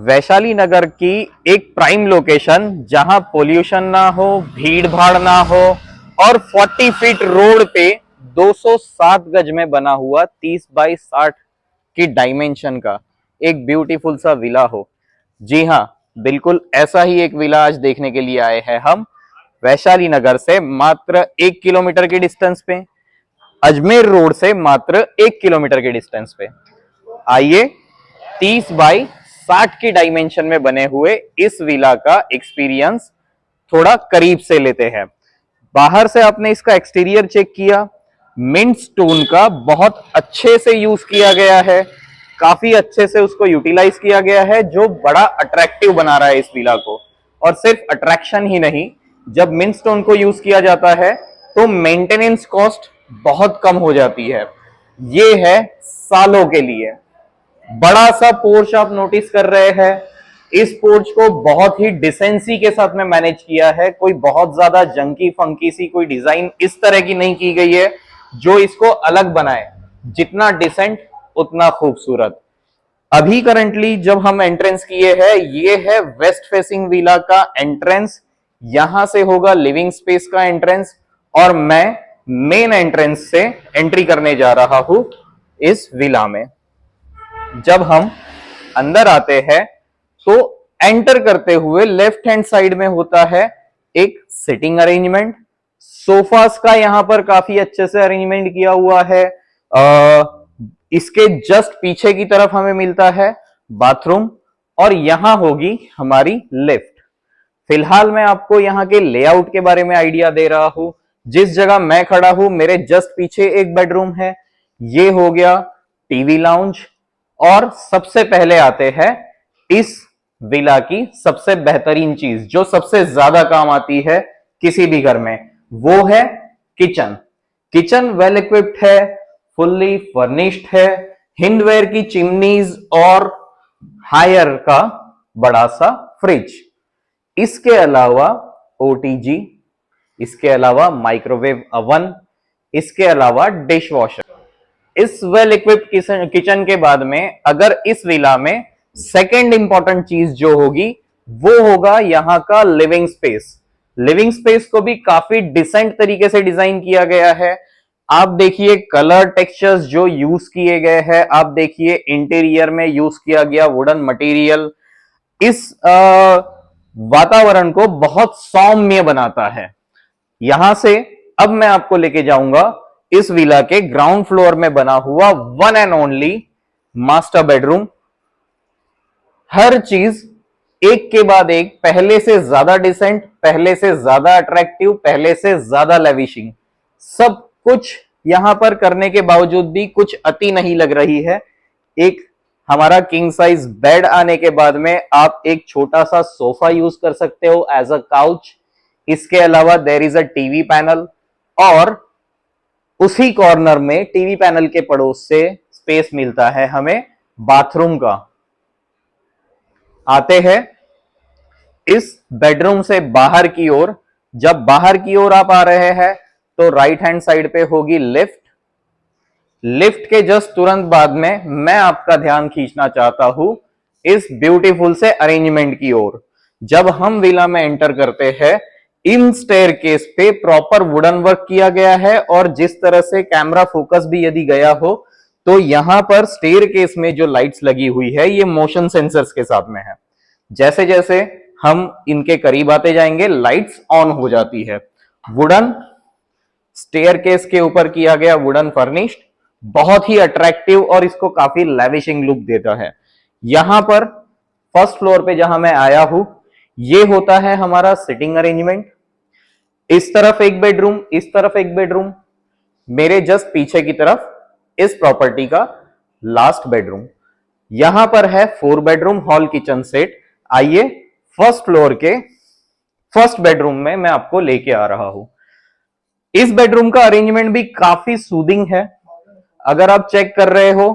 वैशाली नगर की एक prime location जहां पोल्यूशन ना हो, भीड़ भाड़ ना हो और 40 फीट रोड पे 207 गज में बना हुआ 30 बाई 60 की डायमेंशन का एक ब्यूटीफुल सा विला हो। जी हाँ, बिल्कुल ऐसा ही एक विला आज देखने के लिए आए हैं हम वैशाली नगर से मात्र 1 किलोमीटर की डिस्टेंस पे, अजमेर रोड से मात्र 1 किलोमीटर के डिस्टेंस पे। आइए 30 बाई 60 की डायमेंशन में बने हुए इस विला का एक्सपीरियंस थोड़ा करीब से लेते हैं। बाहर से आपने इसका एक्सटीरियर चेक किया, मिंट स्टोन का बहुत अच्छे से यूज किया गया है, काफी अच्छे से उसको यूटिलाइज किया गया है, जो बड़ा अट्रैक्टिव बना रहा है इस विला को। और सिर्फ अट्रैक्शन ही नहीं, जब मिंट स्टोन को यूज किया जाता है तो मेंटेनेंस कॉस्ट बहुत कम हो जाती है। ये है सालों के लिए। बड़ा सा पोर्च आप नोटिस कर रहे हैं। इस पोर्च को बहुत ही डिसेंसी के साथ में मैनेज किया है। कोई बहुत ज्यादा जंकी फंकी सी कोई डिजाइन इस तरह की नहीं की गई है जो इसको अलग बनाए। जितना डिसेंट उतना खूबसूरत। अभी करंटली जब हम एंट्रेंस किए हैं, ये है वेस्ट फेसिंग विला का एंट्रेंस। यहां से होगा लिविंग स्पेस का एंट्रेंस और मैं मेन एंट्रेंस से एंट्री करने जा रहा हूं इस विला में। जब हम अंदर आते हैं तो एंटर करते हुए लेफ्ट हैंड साइड में होता है एक सिटिंग अरेंजमेंट। सोफास का यहां पर काफी अच्छे से अरेंजमेंट किया हुआ है। इसके जस्ट पीछे की तरफ हमें मिलता है बाथरूम और यहां होगी हमारी लिफ्ट। फिलहाल मैं आपको यहां के लेआउट के बारे में आइडिया दे रहा हूं। जिस जगह मैं खड़ा हूं मेरे जस्ट पीछे एक बेडरूम है। ये हो गया टीवी लाउंज। और सबसे पहले आते हैं इस विला की सबसे बेहतरीन चीज, जो सबसे ज्यादा काम आती है किसी भी घर में, वो है किचन। किचन वेल इक्विप्ड है, फुल्ली फर्निश्ड है, हिंडवेयर की चिमनीज और हायर का बड़ा सा फ्रिज। इसके अलावा ओटीजी, इसके अलावा माइक्रोवेव अवन, इसके अलावा डिश वॉशर। इस वेल इक्विप्ड किचन के बाद में अगर इस विला में सेकेंड इंपॉर्टेंट चीज जो होगी वो होगा यहाँ का लिविंग स्पेस। लिविंग स्पेस को भी काफी डिसेंट तरीके से डिजाइन किया गया है। आप देखिए कलर टेक्सचर्स जो यूज किए गए हैं, आप देखिए इंटीरियर में यूज किया गया वुडन मटेरियल इस वातावरण को बहुत सौम्य बनाता है। यहां से अब मैं आपको लेके जाऊंगा इस विला के ग्राउंड फ्लोर में बना हुआ one and only master bedroom. हर चीज एक के बाद एक पहले से ज्यादा डिसेंट, पहले से ज्यादा अट्रैक्टिव, पहले से ज्यादा लेविशिंग। सब कुछ यहां पर करने के बावजूद भी कुछ अति नहीं लग रही है। एक हमारा किंग साइज बेड आने के बाद में आप एक छोटा सा सोफा यूज कर सकते हो एज अ काउच। इसके अलावा there is a TV panel और उसी कॉर्नर में टीवी पैनल के पड़ोस से स्पेस मिलता है हमें बाथरूम का। आते हैं इस बेडरूम से बाहर की ओर। जब बाहर की ओर आप आ रहे हैं तो राइट हैंड साइड पे होगी लिफ्ट। लिफ्ट के जस्ट तुरंत बाद में मैं आपका ध्यान खींचना चाहता हूं इस ब्यूटीफुल से अरेंजमेंट की ओर। जब हम विला में एंटर करते हैं, इन स्टेयरकेस पे प्रॉपर वुडन वर्क किया गया है और जिस तरह से कैमरा फोकस भी यदि गया हो तो यहां पर स्टेयरकेस में जो लाइट्स लगी हुई है ये मोशन सेंसर्स के साथ में है। जैसे जैसे हम इनके करीब आते जाएंगे लाइट्स ऑन हो जाती है। वुडन स्टेयरकेस के ऊपर किया गया वुडन फर्निश्ड बहुत ही अट्रैक्टिव और इसको काफी लैविशिंग लुक देता है। यहां पर फर्स्ट फ्लोर पे जहां मैं आया हूं, ये होता है हमारा सिटिंग अरेंजमेंट। इस तरफ एक बेडरूम, इस तरफ एक बेडरूम, मेरे जस्ट पीछे की तरफ इस प्रॉपर्टी का लास्ट बेडरूम। यहां पर है 4 बेडरूम हॉल किचन सेट। आइए फर्स्ट फ्लोर के फर्स्ट बेडरूम में मैं आपको लेके आ रहा हूं। इस बेडरूम का अरेंजमेंट भी काफी सूदिंग है। अगर आप चेक कर रहे हो,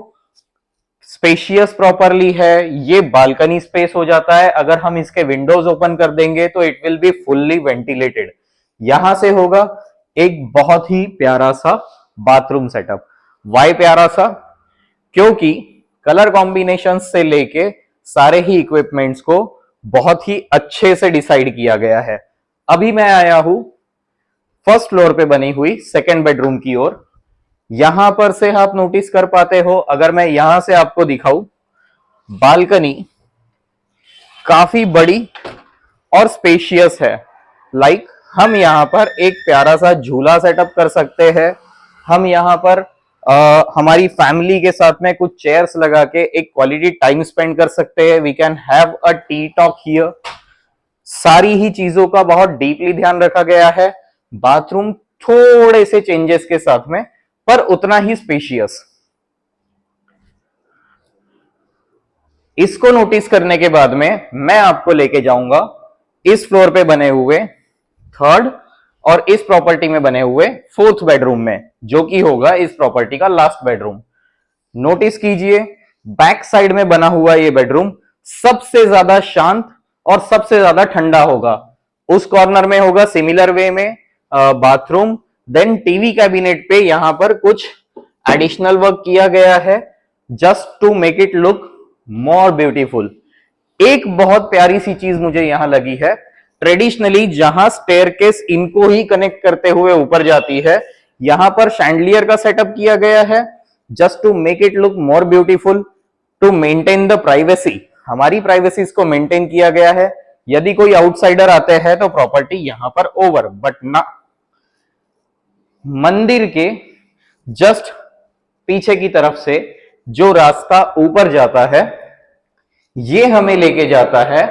स्पेशियस प्रॉपरली है। ये बालकनी स्पेस हो जाता है। अगर हम इसके विंडोज ओपन कर देंगे तो it will be fully ventilated. यहां से होगा एक बहुत ही प्यारा सा बाथरूम सेटअप। वाई प्यारा सा? क्योंकि कलर कॉम्बिनेशन से लेके सारे ही इक्विपमेंट्स को बहुत ही अच्छे से डिसाइड किया गया है। अभी मैं आया हूं फर्स्ट फ्लोर पे बनी हुई सेकेंड बेडरूम की ओर। यहां पर से आप नोटिस कर पाते हो, अगर मैं यहां से आपको दिखाऊं, बालकनी काफी बड़ी और स्पेशियस है। लाइक हम यहां पर एक प्यारा सा झूला सेटअप कर सकते हैं। हम यहां पर हमारी फैमिली के साथ में कुछ चेयर्स लगा के एक क्वालिटी टाइम स्पेंड कर सकते हैं। We can have a tea talk here. सारी ही चीजों का बहुत डीपली ध्यान रखा गया है। बाथरूम थोड़े से चेंजेस के साथ में, पर उतना ही स्पेशियस। इसको नोटिस करने के बाद में मैं आपको लेके जाऊंगा इस फ्लोर पे बने हुए थर्ड और इस प्रॉपर्टी में बने हुए फोर्थ बेडरूम में, जो कि होगा इस प्रॉपर्टी का लास्ट बेडरूम। नोटिस कीजिए, बैक साइड में बना हुआ ये बेडरूम सबसे ज्यादा शांत और सबसे ज्यादा ठंडा होगा। उस कॉर्नर में होगा सिमिलर वे में बाथरूम। देन टीवी कैबिनेट पे यहां पर कुछ एडिशनल वर्क किया गया है just to make it look more beautiful. एक बहुत प्यारी सी चीज मुझे यहां लगी है, ट्रेडिशनली जहां स्टेयरकेस इनको ही कनेक्ट करते हुए ऊपर जाती है, यहां पर शैंडलियर का सेटअप किया गया है just to make it look more beautiful, to maintain the privacy. हमारी प्राइवेसी को मेंटेन किया गया है। यदि कोई आउटसाइडर आते हैं तो प्रॉपर्टी यहां पर ओवर, बट ना, मंदिर के जस्ट पीछे की तरफ से जो रास्ता ऊपर जाता है, ये हमें लेके जाता है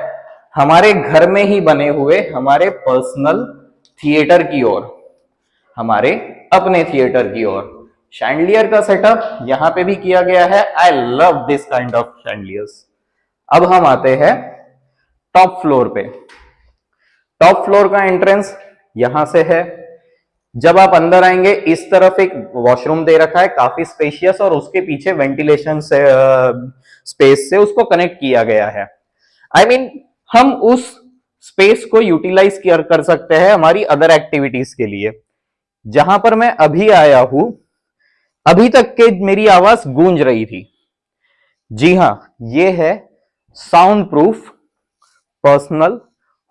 हमारे घर में ही बने हुए हमारे पर्सनल थिएटर की ओर, हमारे अपने थिएटर की ओर। शैंडलियर का सेटअप यहां पे भी किया गया है। I love this kind of chandeliers. अब हम आते हैं टॉप फ्लोर पे। टॉप फ्लोर का एंट्रेंस यहां से है। जब आप अंदर आएंगे, इस तरफ एक वॉशरूम दे रखा है काफी स्पेशियस, और उसके पीछे वेंटिलेशन से स्पेस से उसको कनेक्ट किया गया है। आई मीन हम उस स्पेस को यूटिलाइज कर सकते हैं हमारी अदर एक्टिविटीज के लिए। जहां पर मैं अभी आया हूं, अभी तक के मेरी आवाज गूंज रही थी। जी हां, ये है sound proof personal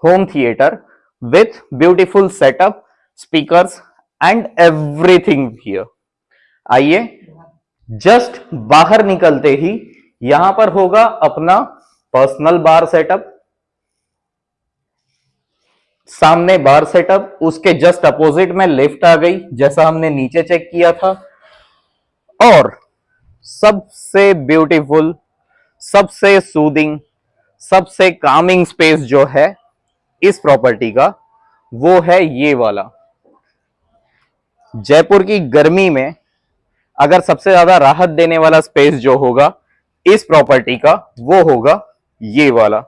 home theatre with beautiful setup, speakers and everything here. आइए, जस्ट बाहर निकलते ही यहां पर होगा अपना पर्सनल बार सेटअप। सामने बार सेटअप, उसके जस्ट अपोजिट में लिफ्ट आ गई, जैसा हमने नीचे चेक किया था। और सबसे ब्यूटीफुल, सबसे सूदिंग, सबसे कामिंग स्पेस जो है इस प्रॉपर्टी का, वो है ये वाला। जयपुर की गर्मी में अगर सबसे ज्यादा राहत देने वाला स्पेस जो होगा इस प्रॉपर्टी का, वो होगा ये वाला।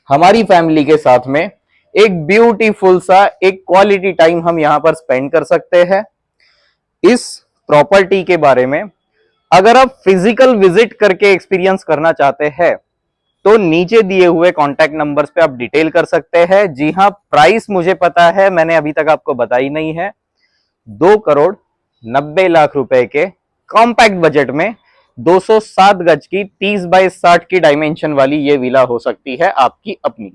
हमारी फैमिली के साथ में एक ब्यूटीफुल सा एक क्वालिटी टाइम हम यहां पर स्पेंड कर सकते हैं। इस प्रॉपर्टी के बारे में अगर आप फिजिकल विजिट करके एक्सपीरियंस करना चाहते हैं तो नीचे दिए हुए कॉन्टैक्ट नंबर्स पे आप डिटेल कर सकते हैं। जी हां, प्राइस मुझे पता है, मैंने अभी तक आपको बताई नहीं है। 2,90,00,000 रुपए के कॉम्पैक्ट बजट में 207 गज की 30 बाय 60 की डायमेंशन वाली ये विला हो सकती है आपकी अपनी।